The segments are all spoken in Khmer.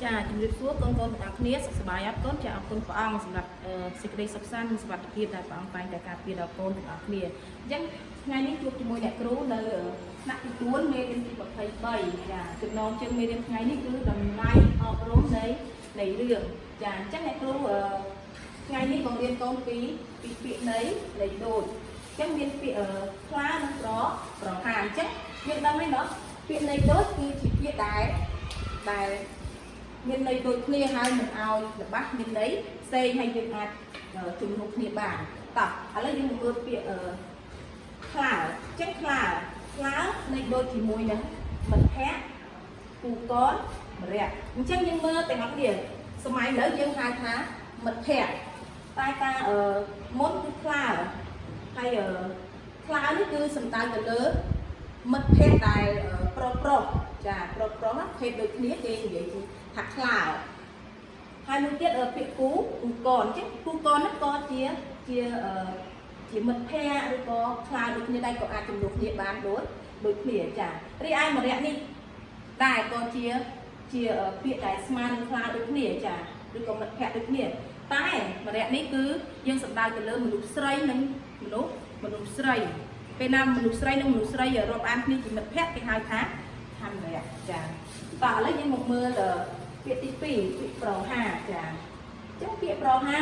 ចាជំរាបសួរកូនទាំងអស់គ្នាសុខសប្បាយអត់កូនចាអរគុណព្រះអង្គសម្រាប់សេចក្តីសុខសាន្តនិងសុខភាពដែលព្រះអង្គតែងតែការពារដល់កូនទាំងអស់គ្នាអញ្ចឹងថ្ងៃនេះជួបជាមួយអ្នកគ្រូនៅថ្នាក់ទី4មេរៀនទី23ចាចំណងជើងមេរៀនថ្ងៃនេះគឺតម្លៃអប់រំនៃរឿងចាអញ្ចឹងអ្នកគ្រូថ្ងៃនេះបង្រៀនកូនពីពាក្យន័យដូចអញ្ចឹងមានពាក្យខ្លានិងប្រហាអញ្ចឹងយើងដឹងហើយเนาะពាក្យន័យដូចគឺជាពាក្យដែលមានន័យដូចគ្នាហើយមិនឲ្យល្បះមានន័យផ្សេងហើយយើងអាចជំនួសគ្នាបានតោះឥឡូវយើងមកមើលពាក្យខ្លាអញ្ចឹងខ្លាន័យដូចជាមួយនឹងមិត្តភក្តិគូកនម្នាក់អញ្ចឹងយើងមើលទាំងអស់គ្នាសម័យឥឡូវយើងហៅថាមិត្តភក្តិតែការមុនគឺខ្លាហើយខ្លានេះគឺសំដៅទៅលើមិត្តភក្តិដែលប្រុសចាប្រុសភេទដូចគ្នាគេនិយាយថាខ្លាហើយមួយទៀតពាក្យគូកនអញ្ចឹងគូកនហ្នឹងក៏ជាមិត្តភក្តិឬក៏ខ្លាដូចគ្នាដែរក៏អាចជំនួសគ្នាបានដូចគ្នាចារីឯម្នាក់នេះដែរក៏ជាពាក្យដែលស្មើនឹងខ្លាដូចគ្នាចាឬក៏មិត្តភក្តិដូចគ្នាតែម្នាក់នេះគឺយើងសំដៅទៅលើមនុស្សស្រីនិងមនុស្សស្រីពេលណាមនុស្សស្រីនិងមនុស្សស្រីរាប់អានគ្នាជាមិត្តភក្តិគេហៅថាម្នាក់ចាតោះឥឡូវយើងមកមើលពាក្យទី2ពាក្យប្រហាចាអញ្ចឹងពាក្យប្រហា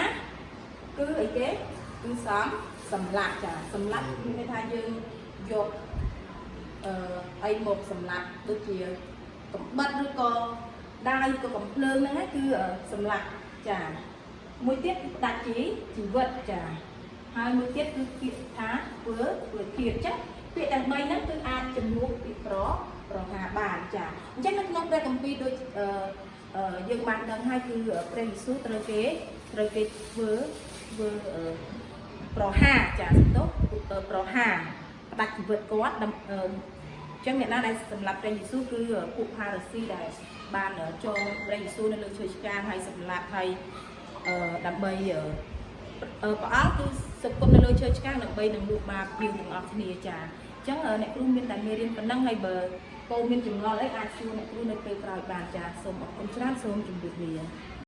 គឺអីគេគឺសម្លាប់ចាសម្លាប់មានន័យថាយើងយកអីមកសម្លាប់ដូចជាកំបិតឬក៏ដាវឬក៏កំភ្លើងហ្នឹងគឺសម្លាប់ចាមួយទៀតដាច់ជីវិតចាហើយមួយទៀតគឺពាក្យថាធ្វើទៀតចាពាក្យទាំង3ហ្នឹងគឺអាចជំនួសពាក្យប្រហាបានចាអញ្ចឹងនៅក្នុងព្រះគម្ពីរដូចយើងបានដឹងហើយគឺព្រះយេស៊ូវត្រូវគេធ្វើប្រហាចាទៅប្រហាផ្ដាច់ជីវិតគាត់អញ្ចឹងអ្នកណាដែលសម្រាប់ព្រះយេស៊ូវគឺពួកផារ៉ាស៊ីដែលបានចងព្រះយេស៊ូវនៅលើឈើឆ្កាងហើយសម្លាប់ហើយដើម្បីព្រះអង្គគឺសុគតនៅលើឈើឆ្កាងដើម្បីនឹងលួចបាបយើងទាំងអស់គ្នាចាអញ្ចឹងអ្នកគ្រូមានតែមេរៀនប៉ុណ្ណឹងហើយបើកូនមានចម្ងល់អីអាចសួរអ្នកគ្រូនៅពេលក្រោយបានចាសូមអរគុណច្រើនសូមជម្រាបលា